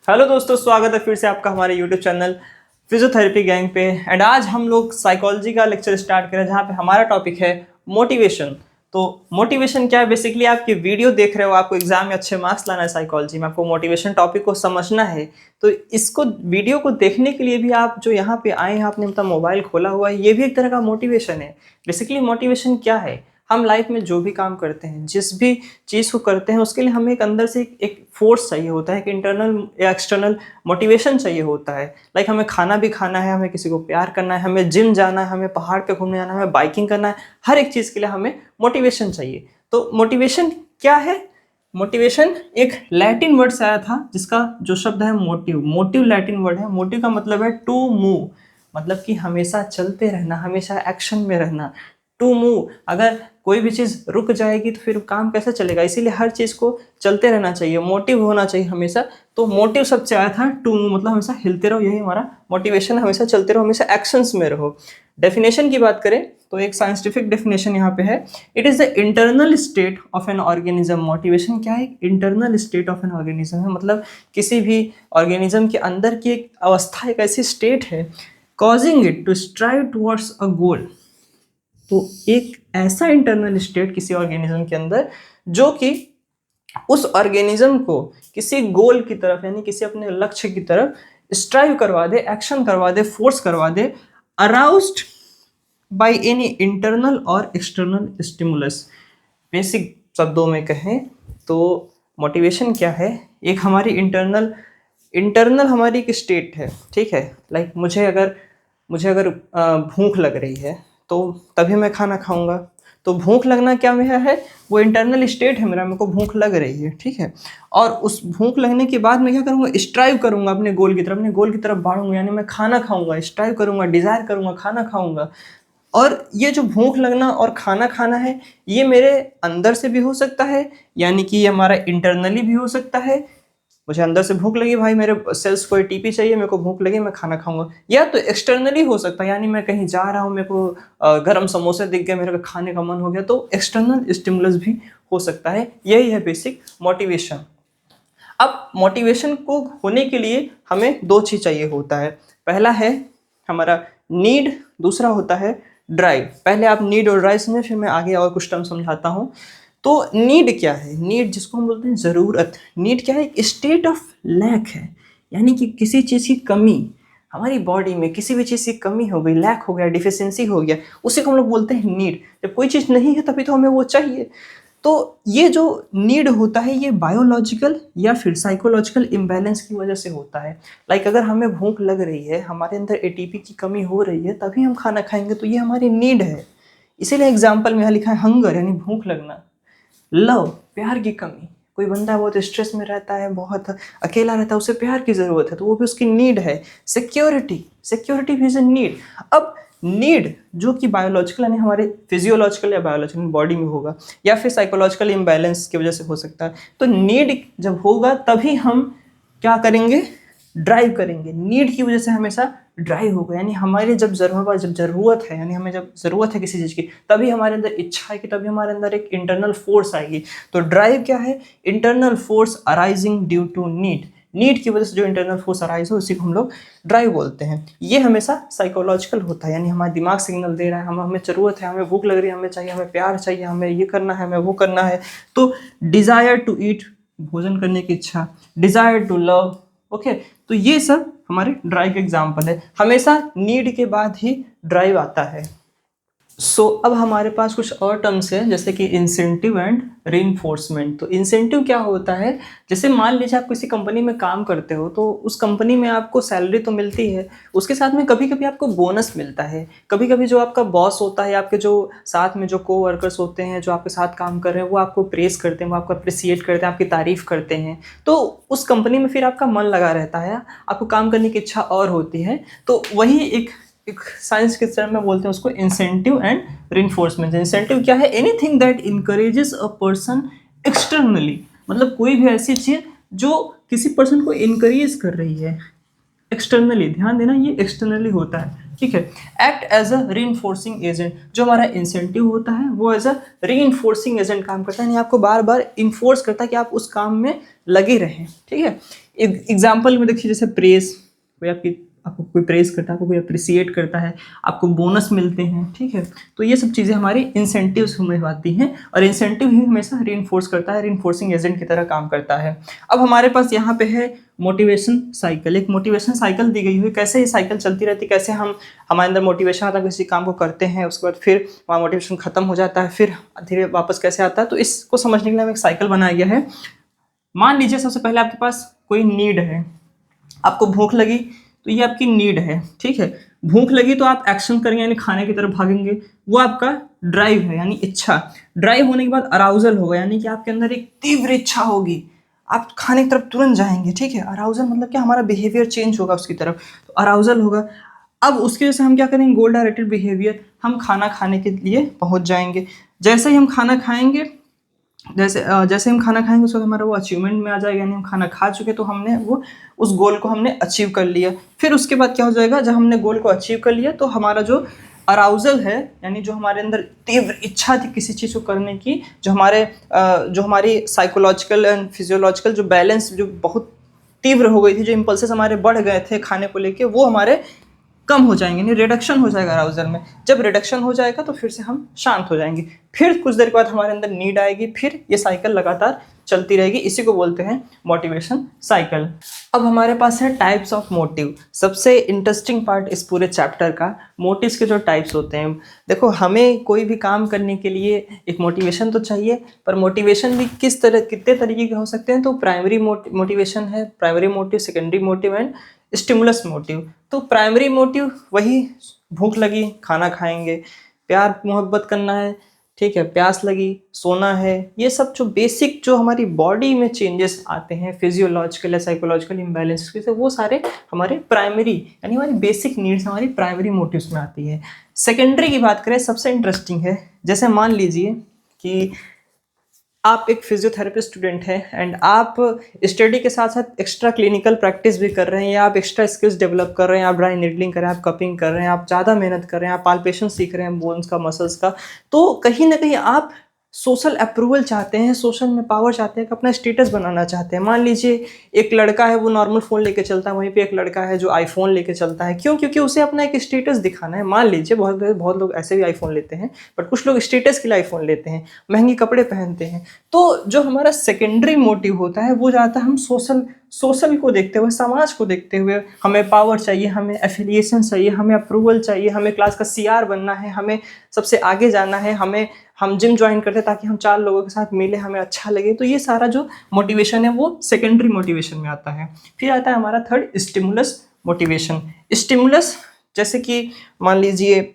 Hello दोस्तों, स्वागत है फिर से आपका हमारे यूट्यूब चैनल फिजियोथेरेपी गैंग पे। एंड आज हम लोग साइकोलॉजी का लेक्चर स्टार्ट करें जहाँ पे हमारा टॉपिक है मोटिवेशन। तो मोटिवेशन क्या है? बेसिकली आपकी वीडियो देख रहे हो, आपको एग्जाम में अच्छे मार्क्स लाना है साइकोलॉजी में, आपको मोटिवेशन टॉपिक को समझना है। तो इसको वीडियो को देखने के लिए भी आप जो यहाँ पे आए हैं, आपने मतलब मोबाइल खोला हुआ है, ये भी एक तरह का मोटिवेशन है। बेसिकली मोटिवेशन क्या है? हम लाइफ में जो भी काम करते हैं, जिस भी चीज़ को करते हैं, उसके लिए हमें एक अंदर से एक फोर्स चाहिए होता है, एक इंटरनल या एक्सटर्नल मोटिवेशन चाहिए होता है। लाइक हमें खाना भी खाना है, हमें किसी को प्यार करना है, हमें जिम जाना है, हमें पहाड़ पे घूमने जाना है, हमें बाइकिंग करना है। हर एक चीज़ के लिए हमें मोटिवेशन चाहिए। तो मोटिवेशन क्या है? मोटिवेशन एक लैटिन वर्ड से आया था, जिसका जो शब्द है मोटिव। मोटिव लैटिन वर्ड है। मोटिव का मतलब है टू मूव, मतलब कि हमेशा चलते रहना, हमेशा एक्शन में रहना। टू मूव, अगर कोई भी चीज़ रुक जाएगी तो फिर काम कैसे चलेगा? इसीलिए हर चीज़ को चलते रहना चाहिए, मोटिव होना चाहिए हमेशा। तो मोटिव शब्द से आया था टू मूव, मतलब हमेशा हिलते रहो, यही हमारा मोटिवेशन। हमेशा चलते रहो, हमेशा एक्शंस में रहो। डेफिनेशन की बात करें तो एक साइंटिफिक डेफिनेशन यहाँ पे है, it is the internal state of an organism. Motivation क्या है? Internal state of an organism है, मतलब किसी भी ऑर्गेनिज्म के अंदर की एक अवस्था, एक ऐसी स्टेट है, causing it to strive towards a goal. तो एक ऐसा इंटरनल स्टेट किसी ऑर्गेनिज्म के अंदर जो कि उस ऑर्गेनिज्म को किसी गोल की तरफ, यानी किसी अपने लक्ष्य की तरफ स्ट्राइव करवा दे, एक्शन करवा दे, फोर्स करवा दे, अराउज्ड बाय एनी इंटरनल और एक्सटर्नल स्टिमुलस। बेसिक शब्दों में कहें तो मोटिवेशन क्या है? एक हमारी इंटरनल हमारी एक स्टेट है, ठीक है। लाइक मुझे अगर भूख लग रही है तो तभी मैं खाना खाऊंगा। तो भूख लगना क्या मेरा है? वो इंटरनल स्टेट है मेरा, मेरे को भूख लग रही है, ठीक है। और उस भूख लगने के बाद मैं क्या करूँगा? स्ट्राइव करूँगा अपने गोल की तरफ बढ़ूंगा, यानी मैं खाना खाऊंगा, स्ट्राइव करूँगा, डिज़ायर करूँगा, खाना खाऊंगा। और ये जो भूख लगना और खाना खाना है, ये मेरे अंदर से भी हो सकता है, यानी कि ये हमारा इंटरनली भी हो सकता है। मुझे अंदर से भूख लगी, भाई मेरे सेल्स को एटीपी चाहिए, मेरे को भूख लगी, मैं खाना खाऊंगा। या तो एक्सटर्नली हो सकता है, यानी मैं कहीं जा रहा हूँ, मेरे को गरम समोसे दिख गए, मेरे को खाने का मन हो गया, तो एक्सटर्नल स्टिमुलस भी हो सकता है। यही है बेसिक मोटिवेशन। अब मोटिवेशन को होने के लिए हमें दो चीज़ चाहिए होता है। पहला है हमारा नीड, दूसरा होता है ड्राइव। पहले आप नीड और ड्राइव समझें, फिर मैं आगे और कुछ टर्म समझाता हूँ। तो नीड क्या है? नीड जिसको हम बोलते हैं ज़रूरत। नीड क्या है? एक स्टेट ऑफ लैक है, यानी कि किसी चीज़ की कमी, हमारी बॉडी में किसी भी चीज़ की कमी हो गई, लैक हो गया, डिफिशियंसी हो गया, उसी को हम लोग बोलते हैं नीड। जब कोई चीज़ नहीं है तभी तो हमें वो चाहिए। तो ये जो नीड होता है, ये बायोलॉजिकल या फिर साइकोलॉजिकल इम्बैलेंस की वजह से होता है। लाइक अगर हमें भूख लग रही है, हमारे अंदर एटीपी की कमी हो रही है, तभी हम खाना खाएंगे, तो ये हमारी नीड है। इसीलिए एग्जाम्पल में यहाँ लिखा है हंगर, यानी भूख लगना। लव, प्यार की कमी, कोई बंदा बहुत स्ट्रेस में रहता है, बहुत अकेला रहता है, उसे प्यार की ज़रूरत है, तो वो भी उसकी नीड है। सिक्योरिटी भी इज़ अ नीड। अब नीड जो कि बायोलॉजिकल, यानी हमारे फिजियोलॉजिकल या बायोलॉजिकल बॉडी में होगा, या फिर साइकोलॉजिकल इम्बैलेंस की वजह से हो सकता है। तो नीड जब होगा तभी हम क्या करेंगे? ड्राइव करेंगे। नीड की वजह से हमेशा ड्राइव होगा, यानी हमारे जब ज़रूरत है, यानी हमें जब ज़रूरत है किसी चीज़ की, तभी हमारे अंदर इच्छा है कि तभी हमारे अंदर एक इंटरनल फोर्स आएगी। तो ड्राइव क्या है? Internal force arising due to need. Need की वजह से जो इंटरनल फोर्स अराइज हो, उसी को हम लोग ड्राइव बोलते हैं। ये हमेशा साइकोलॉजिकल होता है, यानी हमारा दिमाग सिग्नल दे रहा है, हमें ज़रूरत है, हमें भूख लग रही है, हमें चाहिए, हमें प्यार चाहिए, हमें ये करना है, हमें वो करना है। तो डिज़ायर टू ईट, भोजन करने की इच्छा, डिज़ायर टू लव, ओके। तो ये सब हमारे ड्राइव के एग्जाम्पल है। हमेशा नीड के बाद ही ड्राइव आता है। अब हमारे पास कुछ और टर्म्स हैं, जैसे कि इंसेंटिव एंड रीइंफोर्समेंट। तो इंसेंटिव क्या होता है? जैसे मान लीजिए आप किसी कंपनी में काम करते हो, तो उस कंपनी में आपको सैलरी तो मिलती है, उसके साथ में कभी कभी आपको बोनस मिलता है। कभी कभी जो आपका बॉस होता है, आपके जो साथ में जो को वर्कर्स होते हैं, जो आपके साथ काम कर रहे हैं, वो आपको प्रेस करते हैं, वो आपको अप्रिसिएट करते हैं, आपकी तारीफ़ करते हैं। तो उस कंपनी में फिर आपका मन लगा रहता है, आपको काम करने की इच्छा और होती है। तो वही एक साइंस के टर्म में बोलते हैं उसको इंसेंटिव एंड रिइंफोर्समेंट। इंसेंटिव क्या है? Anything that encourages a person externally, मतलब कोई भी ऐसी चीज़ जो किसी पर्सन को इनकरेज कर रही है एक्सटर्नली। ध्यान देना, ये एक्सटर्नली होता है, ठीक है। Act as a reinforcing agent. जो हमारा इंसेंटिव होता है वो एज अ रीइंफोर्सिंग एजेंट काम करता है, यानी आपको बार बार इन्फोर्स करता है कि आप उस काम में लगे रहें, ठीक है। एग्जाम्पल में देखिए, जैसे प्रेस, कोई आपको कोई प्रेस करता है, आपको कोई अप्रिसिएट करता है, आपको बोनस मिलते हैं, ठीक है। तो ये सब चीज़ें हमारी इंसेंटिव्स में आती हैं, और इंसेंटिव ही हमेशा रीइंफोर्स करता है, रीइंफोर्सिंग एजेंट की तरह काम करता है। अब हमारे पास यहाँ पे है मोटिवेशन साइकिल, एक मोटिवेशन साइकिल दी गई हुई, कैसे ये साइकिल चलती रहती है, कैसे हम हमारे अंदर मोटिवेशन आता है, किसी काम को करते हैं, उसके बाद फिर वहाँ मोटिवेशन खत्म हो जाता है, फिर धीरे वापस कैसे आता है। तो इसको समझने के लिए हम एक साइकिल बनाया गया है। मान लीजिए सबसे पहले आपके पास कोई नीड है, आपको भूख लगी, तो ये आपकी नीड है, ठीक है। भूख लगी तो आप एक्शन करेंगे, यानी खाने की तरफ भागेंगे, वो आपका ड्राइव है, यानी इच्छा। ड्राइव होने के बाद अराउजल होगा, यानी कि आपके अंदर एक तीव्र इच्छा होगी, आप खाने की तरफ तुरंत जाएंगे, ठीक है। अराउजल मतलब क्या, हमारा बिहेवियर चेंज होगा उसकी तरफ, तो अराउजल होगा। अब उसकी वजह से हम क्या करेंगे, गोल डायरेक्टेड बिहेवियर, हम खाना खाने के लिए पहुंच जाएंगे। जैसे ही हम खाना खाएंगे, जैसे हम खाना खाएंगे उसके बाद हमारा वो अचीवमेंट में आ जाएगा, यानी हम खाना खा चुके, तो हमने वो उस गोल को हमने अचीव कर लिया। फिर उसके बाद क्या हो जाएगा, जब हमने गोल को अचीव कर लिया, तो हमारा जो अराउजल है, यानी जो हमारे अंदर तीव्र इच्छा थी किसी चीज़ को करने की, जो हमारी साइकोलॉजिकल एंड फिजियोलॉजिकल जो बैलेंस जो बहुत तीव्र हो गई थी, जो इम्पल्सेस हमारे बढ़ गए थे खाने को लेके, वो हमारे कम हो जाएंगे, यानी रिडक्शन हो जाएगा अराउजल में। जब रिडक्शन हो जाएगा तो फिर से हम शांत हो जाएंगे, फिर कुछ देर के बाद हमारे अंदर नीड आएगी, फिर ये साइकिल लगातार चलती रहेगी। इसी को बोलते हैं मोटिवेशन साइकिल। अब हमारे पास है टाइप्स ऑफ मोटिव। सबसे इंटरेस्टिंग पार्ट इस पूरे चैप्टर का, मोटिव्स के जो टाइप्स होते हैं। देखो, हमें कोई भी काम करने के लिए एक मोटिवेशन तो चाहिए, पर मोटिवेशन भी कितने तरीके के हो सकते हैं। तो प्राइमरी मोटिवेशन है, primary motive, secondary motive and stimulus motive. तो प्राइमरी मोटिव वही, भूख लगी खाना खाएंगे, प्यार मोहब्बत करना है, ठीक है, प्यास लगी सोना है, ये सब जो बेसिक जो हमारी बॉडी में चेंजेस आते हैं फिजियोलॉजिकल या साइकोलॉजिकल इम्बैलेंस से, वो सारे हमारे प्राइमरी यानी हमारी बेसिक नीड्स हमारी प्राइमरी मोटिव्स में आती है। सेकेंडरी की बात करें, सबसे इंटरेस्टिंग है। जैसे मान लीजिए कि आप एक फिजियोथेरेपिस्ट स्टूडेंट हैं एंड आप स्टडी के साथ साथ एक्स्ट्रा क्लिनिकल प्रैक्टिस भी कर रहे हैं, या आप एक्स्ट्रा स्किल्स डेवलप कर रहे हैं, आप ड्राई नीडलिंग कर रहे हैं, आप कपिंग कर रहे हैं, आप ज़्यादा मेहनत कर रहे हैं, आप पाल्पेशन सीख रहे हैं बोन्स का, मसल्स का, तो कहीं ना कहीं आप सोशल अप्रूवल चाहते हैं, सोशल में पावर चाहते हैं, अपना स्टेटस बनाना चाहते हैं। मान लीजिए एक लड़का है, वो नॉर्मल फ़ोन लेके चलता है, वहीं पे एक लड़का है जो आईफोन लेके चलता है। क्यों? क्योंकि उसे अपना एक स्टेटस दिखाना है। मान लीजिए बहुत लोग ऐसे भी आईफोन लेते हैं, बट कुछ लोग स्टेटस के लिए आईफोन लेते हैं, महंगे कपड़े पहनते हैं। तो जो हमारा सेकेंडरी मोटिव होता है वो जाता है हम सोशल को देखते हुए, समाज को देखते हुए, हमें पावर चाहिए, हमें एफिलिएशन चाहिए, हमें अप्रूवल चाहिए, हमें क्लास का सीआर बनना है, हमें सबसे आगे जाना है, हम जिम ज्वाइन करते हैं ताकि हम 4 लोगों के साथ मिले, हमें अच्छा लगे। तो ये सारा जो मोटिवेशन है वो सेकेंडरी मोटिवेशन में आता है। फिर आता है हमारा थर्ड, स्टिमुलस मोटिवेशन। स्टिमुलस जैसे कि मान लीजिए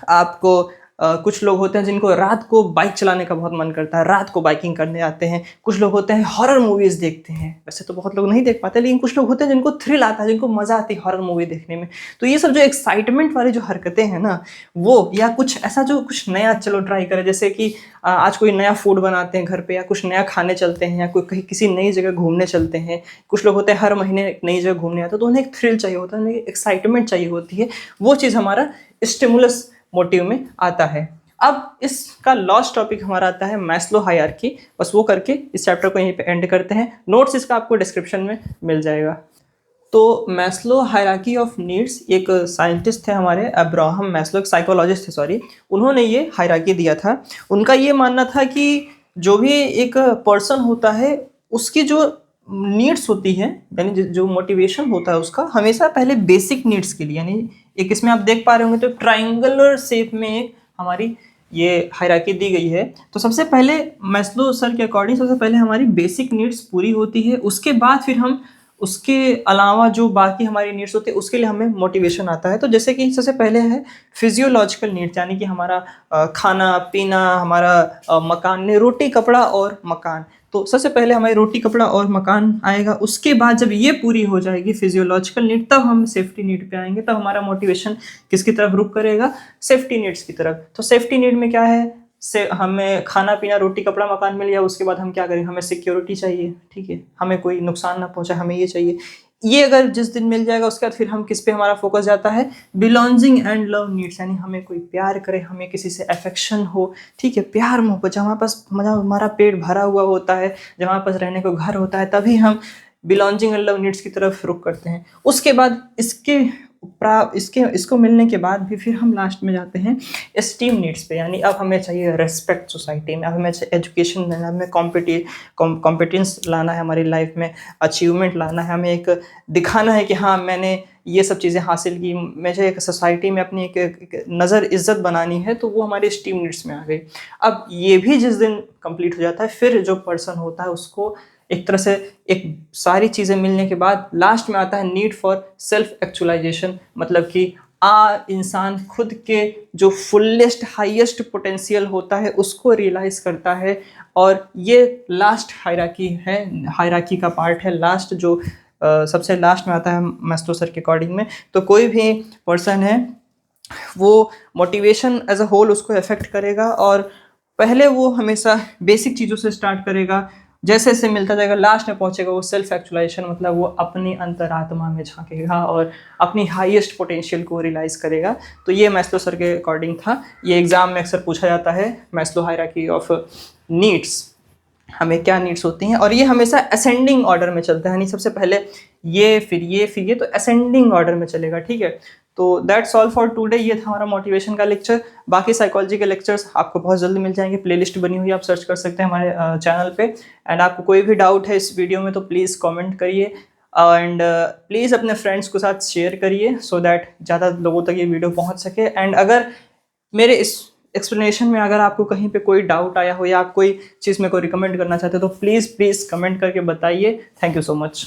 आपको कुछ लोग होते हैं जिनको रात को बाइक चलाने का बहुत मन करता है, रात को बाइकिंग करने आते हैं। कुछ लोग होते हैं हॉरर मूवीज़ देखते हैं, वैसे तो बहुत लोग नहीं देख पाते, लेकिन कुछ लोग होते हैं जिनको थ्रिल आता है, जिनको मज़ा आती है हॉरर मूवी देखने में। तो ये सब जो एक्साइटमेंट वाली जो हरकतें हैं ना, वो, या कुछ ऐसा जो कुछ नया चलो ट्राई करें, जैसे कि आज कोई नया फूड बनाते हैं घर पे, या कुछ नया खाने चलते हैं, या कोई कहीं किसी नई जगह घूमने चलते हैं। कुछ लोग होते हैं हर महीने एक नई जगह घूमने आते हैं, तो उन्हें एक थ्रिल चाहिए होता है, उन्हें एक्साइटमेंट चाहिए होती है। वो चीज़ हमारा स्टिमुलस मोटिव में आता है। अब इसका लास्ट टॉपिक हमारा आता है मैस्लो हायरार्की। बस वो करके इस चैप्टर को यहीं पे एंड करते हैं। नोट्स इसका आपको डिस्क्रिप्शन में मिल जाएगा। तो मैस्लो हायरार्की ऑफ नीड्स, एक साइंटिस्ट थे हमारे, अब्राहम मैस्लो, एक साइकोलॉजिस्ट थे, सॉरी, उन्होंने ये हायरार्की दिया था। उनका ये मानना था कि जो भी एक पर्सन होता है उसकी जो नीड्स होती हैं, यानी जो मोटिवेशन होता है उसका हमेशा पहले बेसिक नीड्स के लिए, यानी एक इसमें आप देख पा रहे होंगे तो ट्राइंगुलर शेप में एक हमारी ये हायरार्की दी गई है। तो सबसे पहले मैस्लो सर के अकॉर्डिंग सबसे पहले हमारी बेसिक नीड्स पूरी होती है, उसके बाद फिर हम उसके अलावा जो बाकी हमारी नीड्स होती है उसके लिए हमें मोटिवेशन आता है। तो जैसे कि सबसे पहले है फिजियोलॉजिकल नीड्स, यानी कि हमारा खाना पीना, हमारा मकान ने रोटी कपड़ा और मकान। तो सबसे पहले हमारी रोटी कपड़ा और मकान आएगा, उसके बाद जब ये पूरी हो जाएगी फिजियोलॉजिकल नीड, तब हम सेफ्टी नीड पे आएंगे। तब हमारा मोटिवेशन किसकी तरफ रुख करेगा, सेफ्टी नीड्स की तरफ। तो सेफ्टी नीड में क्या है, से हमें खाना पीना रोटी कपड़ा मकान मिल गया, उसके बाद हम क्या करेंगे, हमें सिक्योरिटी चाहिए, ठीक है, हमें कोई नुकसान ना पहुंचे, हमें ये चाहिए। ये अगर जिस दिन मिल जाएगा उसके बाद फिर हम किस पे हमारा फोकस जाता है, बिलोंगिंग एंड लव नीड्स, यानी हमें कोई प्यार करे, हमें किसी से अफेक्शन हो, ठीक है, प्यार मोहब्बत, जब हमारे पास हमारा पेट भरा हुआ होता है, जब हमारे पास रहने को घर होता है, तभी हम बिलोंजिंग एंड लव नीड्स की तरफ रुख करते हैं। उसके बाद इसको मिलने के बाद भी फिर हम लास्ट में जाते हैं एस्टीम नीड्स पे, यानी अब हमें चाहिए रेस्पेक्ट सोसाइटी में, अब हमें एजुकेशन लेना, हमें कॉम्पिटेंस लाना है हमारी लाइफ में, अचीवमेंट लाना है, हमें एक दिखाना है कि हाँ मैंने ये सब चीज़ें हासिल की, मुझे एक सोसाइटी में अपनी एक नज़र इज्जत बनानी है, तो वो हमारे एस्टीम नीड्स में आ गई। अब ये भी जिस दिन कंप्लीट हो जाता है, फिर जो पर्सन होता है उसको एक तरह से एक सारी चीज़ें मिलने के बाद लास्ट में आता है नीड फॉर सेल्फ एक्चुअलाइजेशन, मतलब कि इंसान खुद के जो फुलेस्ट हाईएस्ट पोटेंशियल होता है उसको रियलाइज़ करता है। और ये लास्ट हायरार्की का पार्ट है, लास्ट जो सबसे लास्ट में आता है मैस्लो सर के अकॉर्डिंग में। तो कोई भी पर्सन है वो मोटिवेशन एज अ होल उसको अफेक्ट करेगा, और पहले वो हमेशा बेसिक चीज़ों से स्टार्ट करेगा, जैसे जैसे मिलता जाएगा लास्ट में पहुंचेगा वो सेल्फ एक्चुअलाइजेशन, मतलब वो अपनी अंतरात्मा में झांकेगा और अपनी हाईएस्ट पोटेंशियल को रियलाइज करेगा। तो ये मैस्लो सर के अकॉर्डिंग था। ये एग्जाम में अक्सर पूछा जाता है, मैस्लो हायरार्की ऑफ नीड्स, हमें क्या नीड्स होती हैं, और ये हमेशा असेंडिंग ऑर्डर में चलता है, यानी सबसे पहले ये फिर ये फिर ये, तो असेंडिंग ऑर्डर में चलेगा, ठीक है। तो दैट्स ऑल फॉर टुडे, ये था हमारा मोटिवेशन का लेक्चर। बाकी साइकोलॉजी के लेक्चर्स आपको बहुत जल्दी मिल जाएंगे, प्लेलिस्ट बनी हुई है, आप सर्च कर सकते हैं हमारे चैनल पे। एंड आपको कोई भी डाउट है इस वीडियो में तो प्लीज़ कमेंट करिए, एंड प्लीज़ अपने फ्रेंड्स के साथ शेयर करिए सो दैट ज़्यादा लोगों तक ये वीडियो पहुँच सके। एंड अगर मेरे इस एक्सप्लेनेशन में अगर आपको कहीं पे कोई डाउट आया हो या आप कोई चीज़ में को रिकमेंड करना चाहते हो तो प्लीज़ कमेंट करके बताइए। Thank you so much.